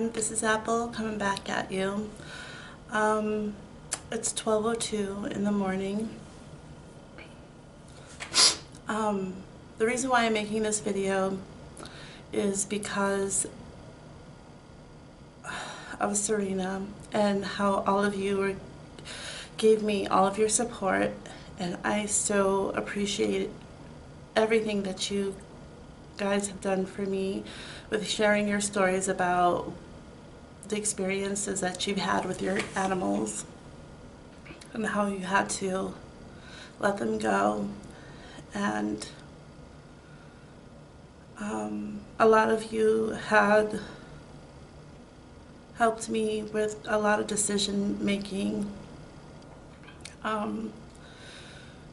everyone, this is Apple coming back at you. It's 12:02 in the morning. The reason why I'm making this video is because of Serena and how all of you gave me all of your support, and I so appreciate everything that you guys have done for me with sharing your stories about the experiences that you've had with your animals and how you had to let them go. And a lot of you had helped me with a lot of decision making.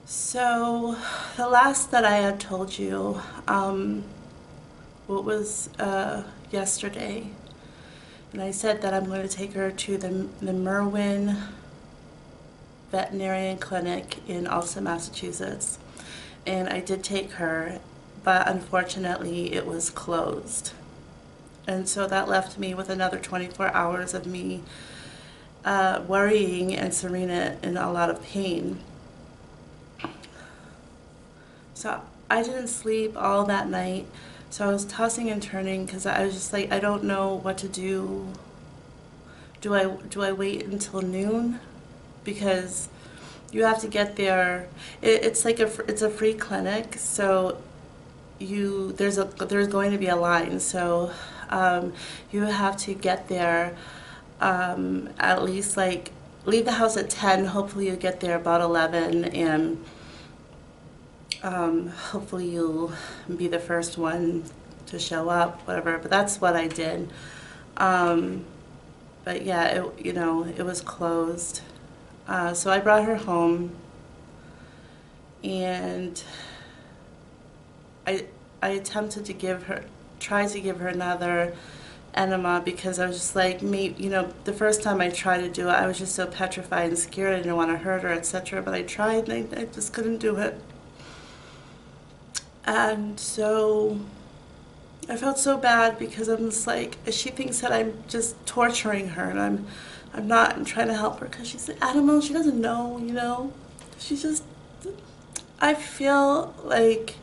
So the last that I had told you, what was yesterday, and I said that I'm going to take her to the Merwin Veterinarian Clinic in Allston, Massachusetts, and I did take her, but unfortunately it was closed, and so that left me with another 24 hours of me worrying and Serena in a lot of pain. So I didn't sleep all that night. So I was tossing and turning because I was just like, I don't know what to do. Do I wait until noon? Because you have to get there. It's a free clinic, so there's going to be a line. So you have to get there at least leave the house at 10. Hopefully you get there about 11, and hopefully you'll be the first one to show up, whatever. But that's what I did. But yeah, it was closed. So I brought her home, and I attempted to try to give her another enema, because I was just like, the first time I tried to do it, I was just so petrified and scared. I didn't want to hurt her, etc. But I tried, and I just couldn't do it. And so I felt so bad, because I'm just like, she thinks that I'm just torturing her, and I'm not. I'm trying to help her because she's an animal. She doesn't know, She just, I feel like,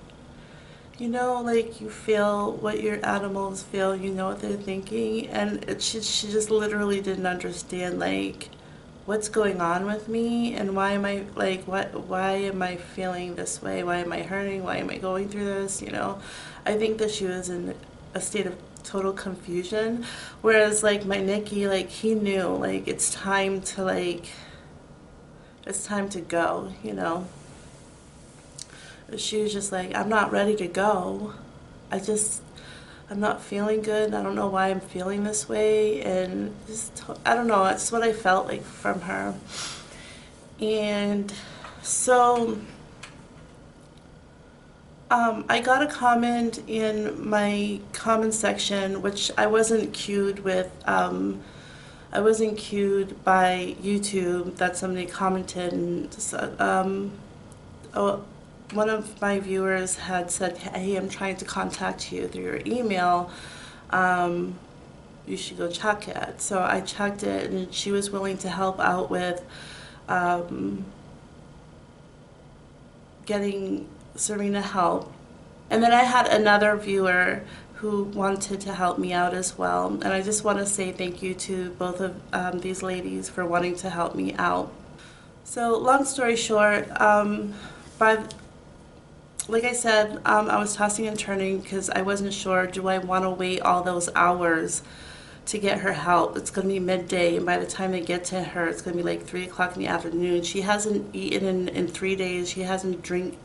like you feel what your animals feel, what they're thinking, and she just literally didn't understand, what's going on with me, and why am I why am I feeling this way? Why am I hurting? Why am I going through this? I think that she was in a state of total confusion, whereas my Nicky, he knew it's time to go. She was just like, I'm not ready to go. I'm not feeling good. I don't know why I'm feeling this way, and I don't know. It's what I felt like from her. And so I got a comment in my comment section, which I wasn't queued with. I wasn't queued by YouTube, that somebody commented, and one of my viewers had said, hey, I'm trying to contact you through your email. You should go check it. So I checked it, and she was willing to help out with getting Serena help. And then I had another viewer who wanted to help me out as well. And I just want to say thank you to both of these ladies for wanting to help me out. So long story short, like I said, I was tossing and turning because I wasn't sure, do I want to wait all those hours to get her help? It's going to be midday, and by the time they get to her, it's going to be 3 o'clock in the afternoon. She hasn't eaten in 3 days. She hasn't drank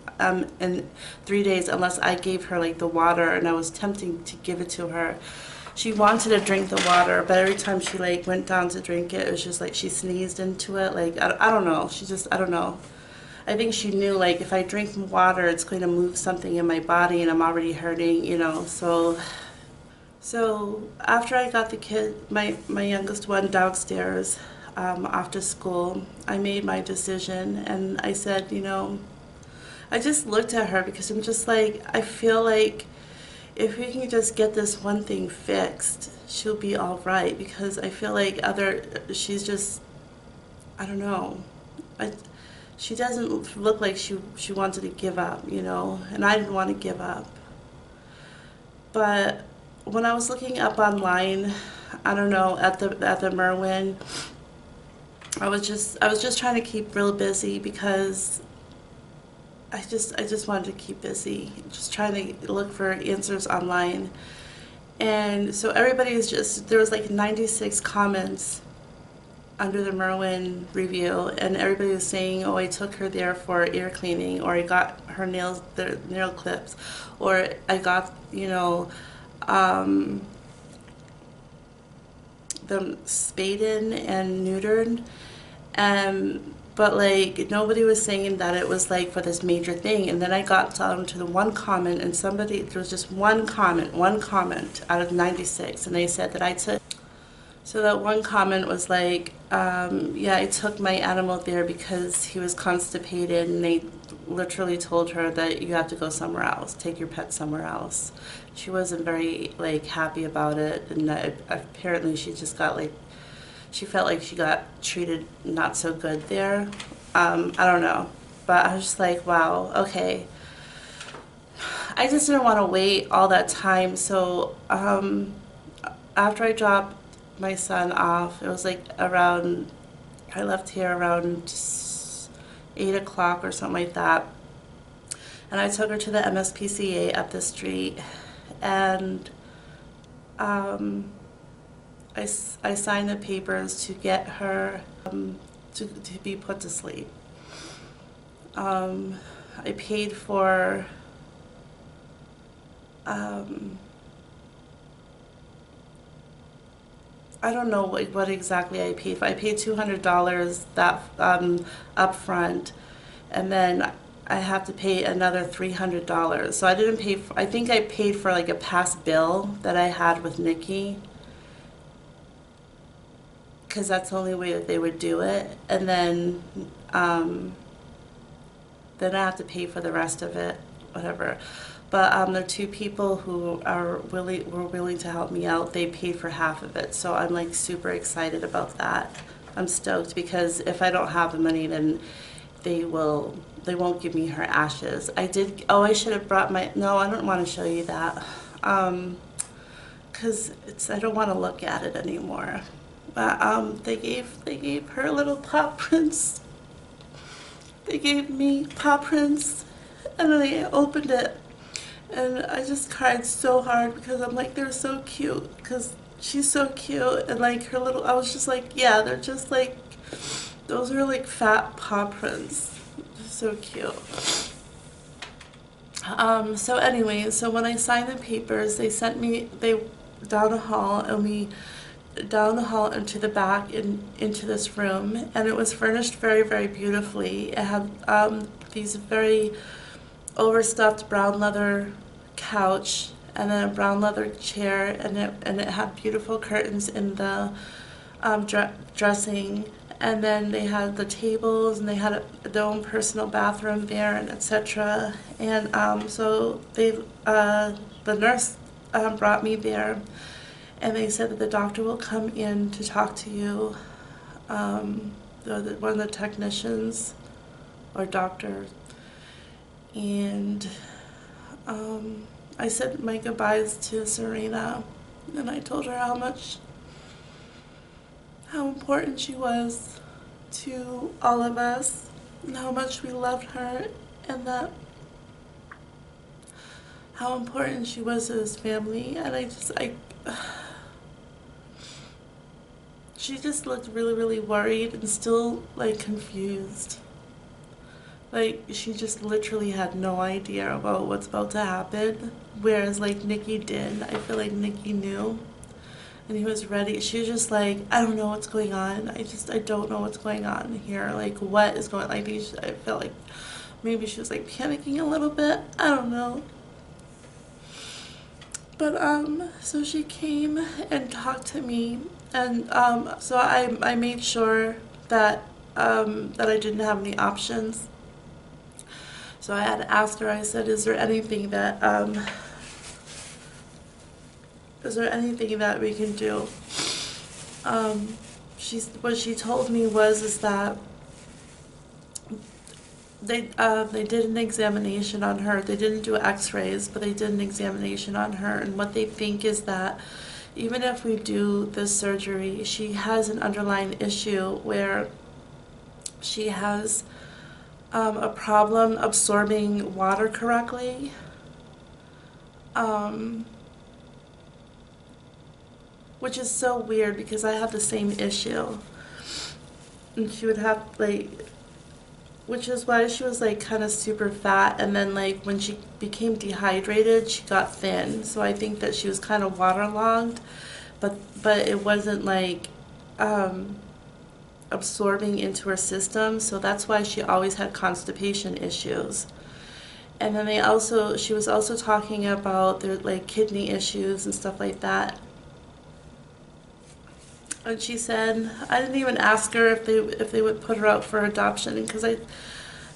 in 3 days unless I gave her the water, and I was tempting to give it to her. She wanted to drink the water, but every time she went down to drink it, it was just she sneezed into it. I don't know. I don't know. I think she knew, if I drink water, it's going to move something in my body, and I'm already hurting, So after I got the kid, my youngest one, downstairs after school, I made my decision, and I said, I just looked at her because I'm just I feel like if we can just get this one thing fixed, she'll be all right. Because I feel like she's just, I don't know. She doesn't look like she wanted to give up, you know, and I didn't want to give up. But when I was looking up online, I don't know, at the Merwin, I was just trying to keep real busy because I just wanted to keep busy, just trying to look for answers online. And so everybody was just, there was like 96 comments under the Merwin review, and everybody was saying, oh, I took her there for ear cleaning, or I got her their nail clips, or I got, you know, them spaded and neutered. But like nobody was saying that it was like for this major thing. And then I got down to the one comment, and there was just one comment out of 96, and they said that I took. So that one comment was like, yeah, I took my animal there because he was constipated, and they literally told her that you have to go somewhere else, take your pet somewhere else. She wasn't very like happy about it, and apparently she just got like, she felt like she got treated not so good there. I don't know, but I was just like, wow, okay. I just didn't want to wait all that time, so after I dropped my son off, it was like around, I left here around 8 o'clock or something like that, and I took her to the MSPCA up the street, and I signed the papers to get her to be put to sleep. I paid for I don't know what exactly I paid for. I paid $200 that up front, and then I have to pay another $300. So I didn't pay for, I think I paid for like a past bill that I had with Nikki, because that's the only way that they would do it. And then I have to pay for the rest of it, whatever. But there are two people who were willing to help me out. They paid for half of it, so I'm like super excited about that. I'm stoked, because if I don't have the money, then they won't give me her ashes. I should have brought no, I don't want to show you that, because I don't want to look at it anymore. But they gave her little paw prints. They gave me paw prints, and then I opened it, and I just cried so hard, because I'm like, they're so cute, because she's so cute, and like her little, I was just like, yeah, they're just like, those are like fat paw prints. So cute. So anyway, so when I signed the papers, they sent me down the hall, and down the hall into the back into this room, and it was furnished very, very beautifully. It had these very overstuffed brown leather couch, and then a brown leather chair, and it had beautiful curtains in the dressing, and then they had the tables, and they had their own personal bathroom there, and etc. And so the nurse brought me there, and they said that the doctor will come in to talk to you, one of the technicians or doctor. And I said my goodbyes to Serena, and I told her how important she was to all of us, and how much we loved her, and that how important she was to this family. And she just looked really, really worried and still like confused. Like, she just literally had no idea about what's about to happen, whereas like Nikki did. I feel like Nikki knew, and he was ready. She was just like, I don't know what's going on. I don't know what's going on here. Like, what is going on? Like, I felt like maybe she was like panicking a little bit. I don't know. But so she came and talked to me, and so I made sure that that I didn't have any options. So I had asked her, I said, is there anything that Is there anything that we can do? What she told me was is that they did an examination on her. They didn't do X-rays, but they did an examination on her. And what they think is that even if we do this surgery, she has an underlying issue where she has a problem absorbing water correctly. Which is so weird because I have the same issue. And she would have like, which is why she was like kind of super fat, and then like when she became dehydrated she got thin, so I think that she was kind of waterlogged, but it wasn't like absorbing into her system, so that's why she always had constipation issues. And then she was also talking about their like kidney issues and stuff like that. And she said, I didn't even ask her if they would put her out for adoption because I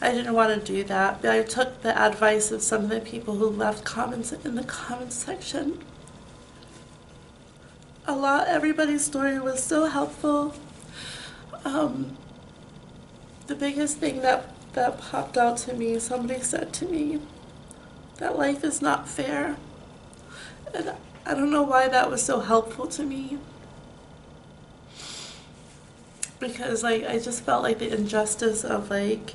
didn't want to do that. But I took the advice of some of the people who left comments in the comments section. Everybody's story was so helpful. The biggest thing that popped out to me, somebody said to me that life is not fair. And I don't know why that was so helpful to me. Because like I just felt like the injustice of like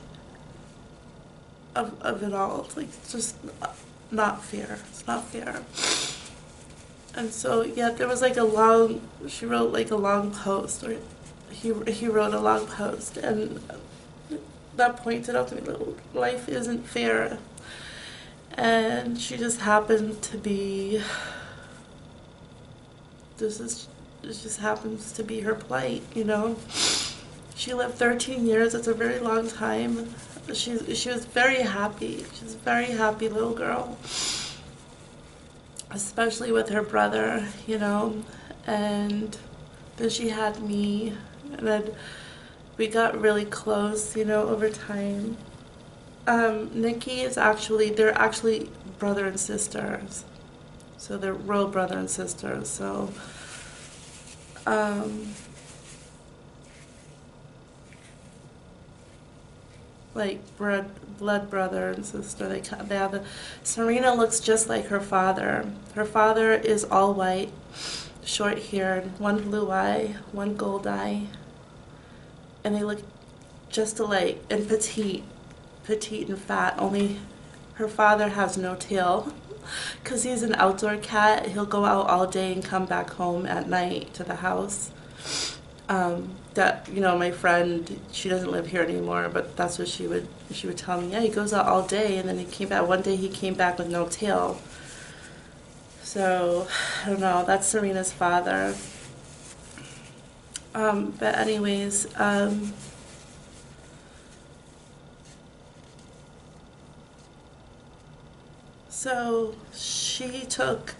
of it all. It's like it's just not fair. It's not fair. And so yeah, there was like she wrote like a long post, or he wrote a long post, and that pointed out to me that life isn't fair. And she just happened to be it just happens to be her plight, you know. She lived 13 years. It's a very long time. She was very happy. She's a very happy little girl, especially with her brother, you know. And then she had me, and then we got really close, you know, over time. Nikki they're actually brother and sisters. So they're real brother and sisters. So like blood brother and sister. They have Serena looks just like her father. Her father is all white, short-haired, one blue eye, one gold eye, and they look just alike, and petite and fat. Only her father has no tail. Because he's an outdoor cat, he'll go out all day and come back home at night to the house. That, you know, my friend, she doesn't live here anymore, but that's what she would tell me. Yeah, he goes out all day, and then one day he came back with no tail. So, I don't know, that's Serena's father. But anyways, so she took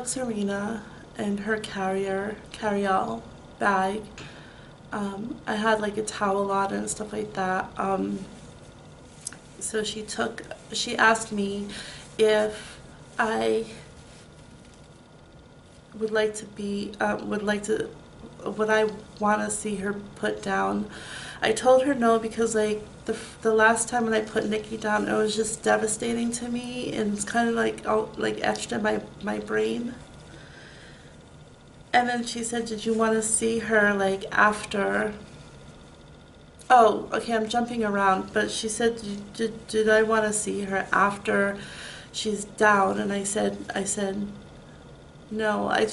Serena and her carry-all bag. I had like a towel on and stuff like that. So she asked me if I would like to would I want to see her put down. I told her no, because like the last time when I put Nikki down, it was just devastating to me, and it's kind of like etched in my brain. And then she said, did you want to see her like after? Oh, okay, I'm jumping around, but she said, did I want to see her after she's down? And I said no, I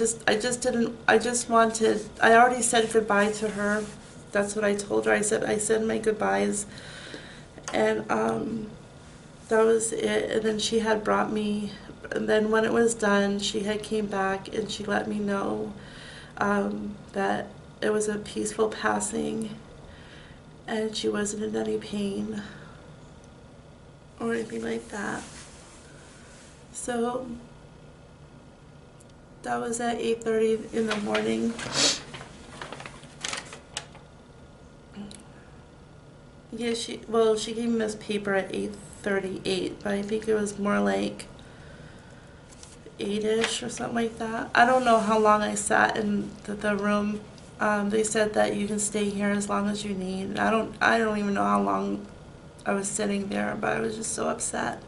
already said goodbye to her. That's what I told her. I said my goodbyes, and that was it. And then she had brought me, and then when it was done, she had came back and she let me know that it was a peaceful passing, and she wasn't in any pain or anything like that. So that was at 8:30 in the morning. Yeah, she gave me this paper at 8:38, but I think it was more like 8-ish or something like that. I don't know how long I sat in the room. They said that you can stay here as long as you need. I don't even know how long I was sitting there, but I was just so upset.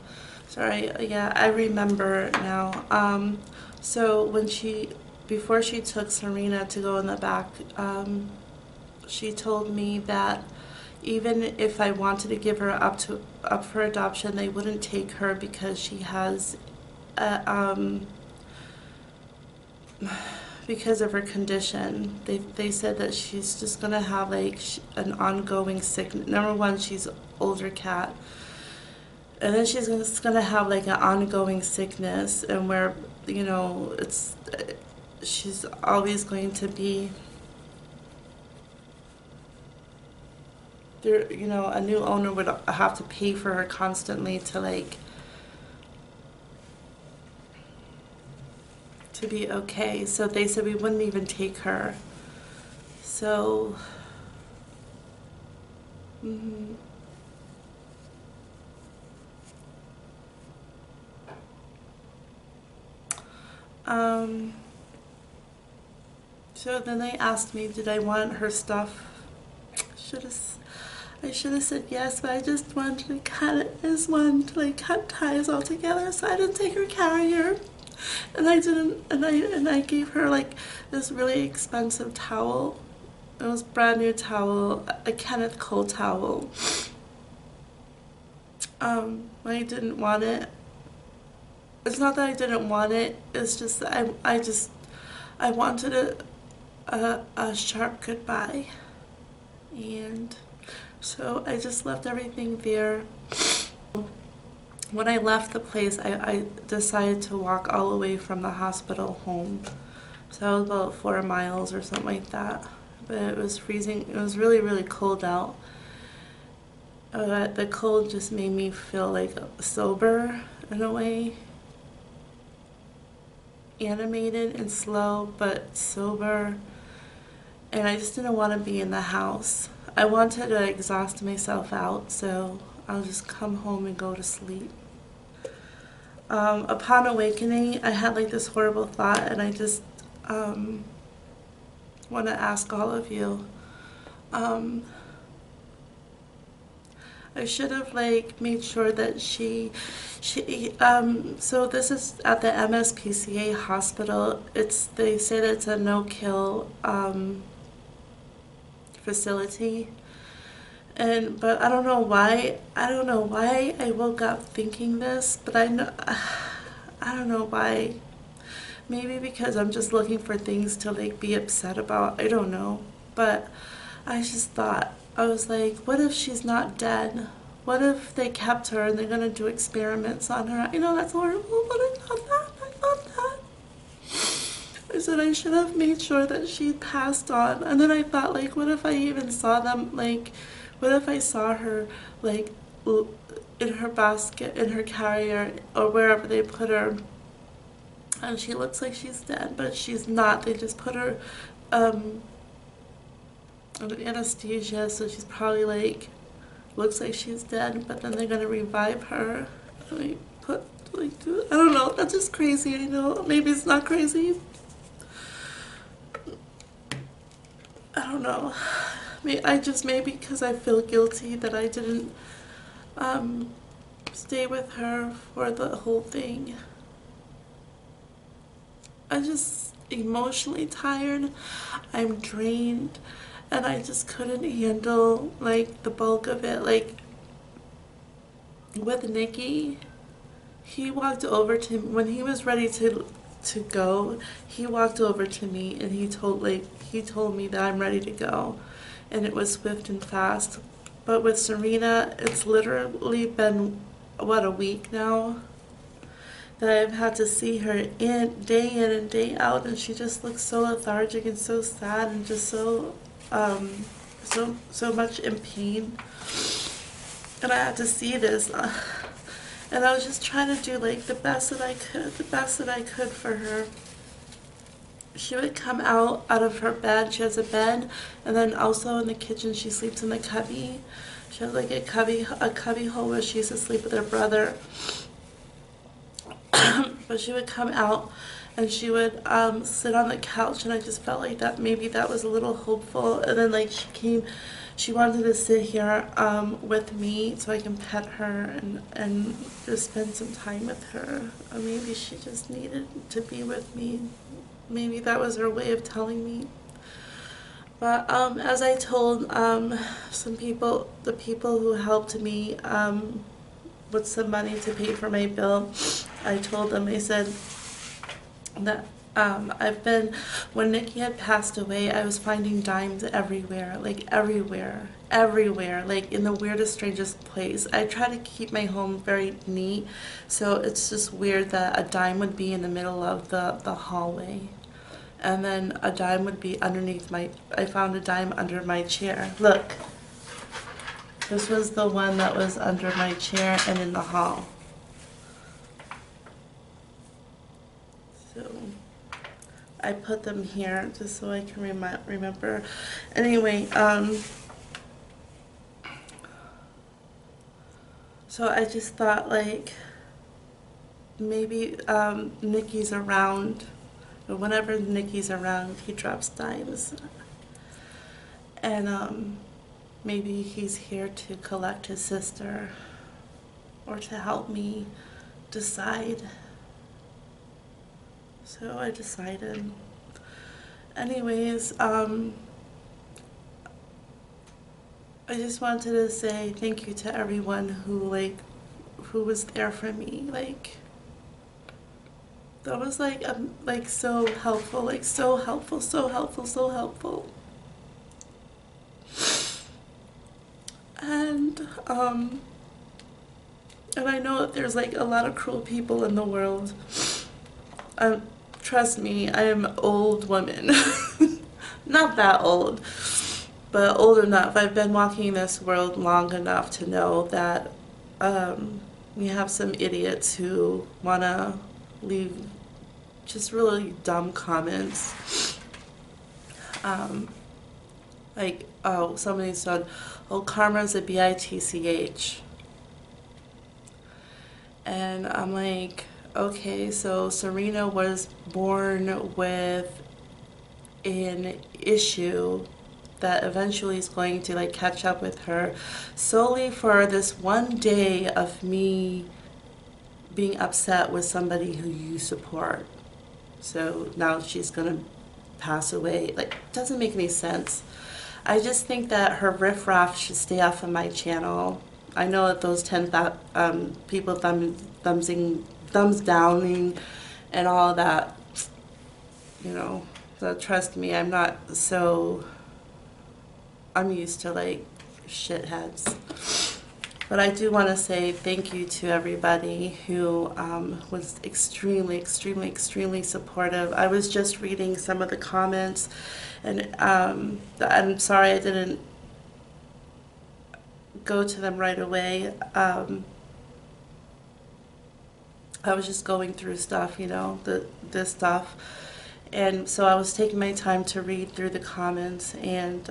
Sorry, yeah, I remember now. So before she took Serena to go in the back, she told me that even if I wanted to give her up for adoption, they wouldn't take her because she has because of her condition. They said that she's just gonna have like an ongoing sickness. Number one, she's older cat, and then she's just gonna have like an ongoing sickness, and where she's always going to be there. A new owner would have to pay for her constantly to be okay. So they said we wouldn't even take her. So so then they asked me, did I want her stuff? I should have said yes, but I just wanted to cut ties all together, so I didn't take her carrier. And I gave her like this really expensive towel. It was a brand new towel, a Kenneth Cole towel. I didn't want it. It's not that I didn't want it, it's just that I wanted a sharp goodbye. And so I just left everything there. When I left the place, I decided to walk all the way from the hospital home. So that was about 4 miles or something like that. But it was freezing. It was really, really cold out. The cold just made me feel like sober in a way. Animated and slow, but sober. And I just didn't want to be in the house. I wanted to exhaust myself out, so I'll just come home and go to sleep. Upon awakening, I had like this horrible thought, and I just want to ask all of you. I should have like made sure that so this is at the MSPCA hospital. They say that it's a no-kill facility. But I don't know why I woke up thinking this, but I don't know why. Maybe because I'm just looking for things to like be upset about. I don't know. But I just thought, I was like, what if she's not dead? What if they kept her and they're gonna do experiments on her? I know that's horrible, but I thought that. I said I should have made sure that she passed on. And then I thought, like, what if I even saw them, like, what if I saw her, like, in her basket, in her carrier, or wherever they put her, and she looks like she's dead, but she's not. They just put her under anesthesia, so she's probably, like, looks like she's dead, but then they're gonna revive her. I don't know, that's just crazy, I know. Maybe it's not crazy. I don't know. Maybe because I feel guilty that I didn't stay with her for the whole thing. I'm just emotionally tired. I'm drained, and I just couldn't handle like the bulk of it. Like with Nikki, he walked over to me when he was ready to go. He walked over to me and he told me that I'm ready to go, and it was swift and fast. But with Serena, it's literally been what, a week now that I've had to see her day in and day out, and she just looks so lethargic and so sad and just so much in pain. And I had to see this, and I was just trying to do like the best that I could for her. She would come out of her bed. She has a bed, and then also in the kitchen she sleeps in the cubby. She has like a cubby hole where she used to sleep with her brother. But she would come out and she would sit on the couch, and I just felt like that maybe that was a little hopeful. And then like she wanted to sit here with me so I can pet her and just spend some time with her. Or maybe she just needed to be with me. Maybe that was her way of telling me. But as I told some people, the people who helped me with some money to pay for my bill, I told them, I said that when Nikki had passed away, I was finding dimes everywhere, like everywhere, like in the weirdest, strangest place. I try to keep my home very neat, so it's just weird that a dime would be in the middle of the hallway. And then a dime would be underneath I found a dime under my chair. Look, this was the one that was under my chair and in the hall. So I put them here just so I can remember. Anyway, so I just thought like maybe Nikki's around. But whenever Nikki's around, he drops dimes. And maybe he's here to collect his sister or to help me decide. So I decided. Anyways, I just wanted to say thank you to everyone who was there for me. Like, that was like so helpful, like so helpful, so helpful, so helpful. And I know that there's like a lot of cruel people in the world. Trust me, I am an old woman. Not that old, but old enough. I've been walking this world long enough to know that we have some idiots who wanna leave just really dumb comments. Like, oh, somebody said, oh, karma's a bitch. And I'm like, okay, so Serena was born with an issue that eventually is going to like catch up with her solely for this one day of me being upset with somebody who you support. So now she's gonna pass away. Like, doesn't make any sense. I just think that her riffraff should stay off of my channel. I know that those 10 people thumbs downing and all that, you know, so trust me, I'm used to like shitheads. But I do want to say thank you to everybody who was extremely, extremely, extremely supportive. I was just reading some of the comments, and I'm sorry I didn't go to them right away. I was just going through stuff, you know, this stuff. And so I was taking my time to read through the comments, and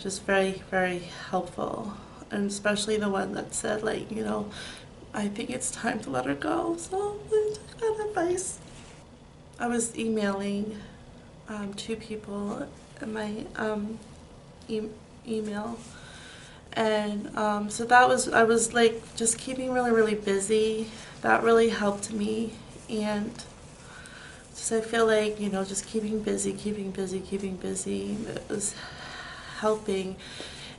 just very, very helpful. And especially the one that said, like, you know, I think it's time to let her go. So I took that advice. I was emailing 2 people in my email. And so I was like just keeping really, really busy. That really helped me. And just I feel like, you know, just keeping busy it was helping.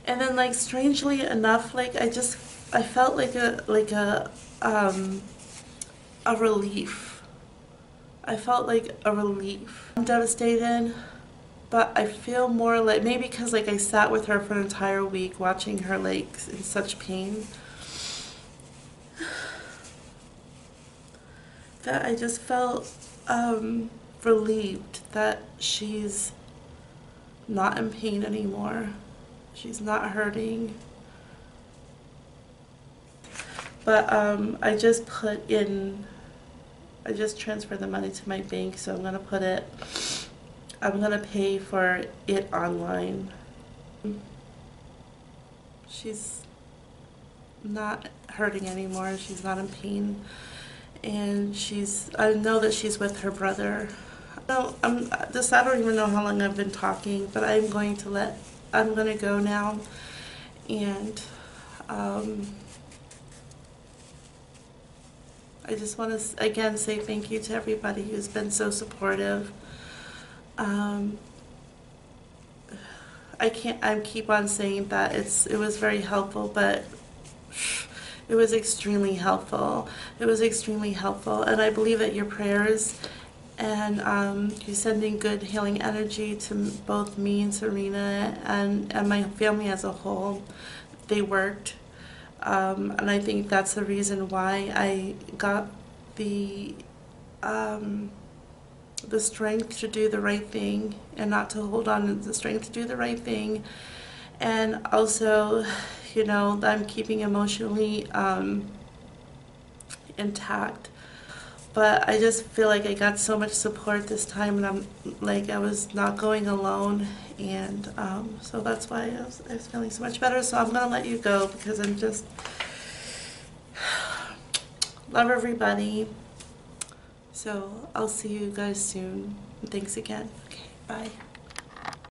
And then, like, strangely enough, like I felt like a relief. I felt like a relief. I'm devastated, but I feel more like, maybe because like I sat with her for an entire week watching her like in such pain, that I just felt relieved that she's not in pain anymore. She's not hurting. But I just transferred the money to my bank, so I'm gonna pay for it online. She's not hurting anymore. She's not in pain. and I know that she's with her brother. No, I don't even know how long I've been talking, but I'm going to go now, and um, I just want to again say thank you to everybody who's been so supportive. Um, I keep on saying that it was very helpful, but it was extremely helpful. It was extremely helpful, and I believe that your prayers and you sending good healing energy to both me and Serena and my family as a whole, they worked. And I think that's the reason why I got um, the strength to do the right thing and not to hold on to the strength to do the right thing. And also, I'm keeping emotionally intact. But I just feel like I got so much support this time, and I was not going alone, and so that's why I was feeling so much better. So I'm gonna let you go because I'm just love everybody. So I'll see you guys soon. Thanks again. Okay, bye.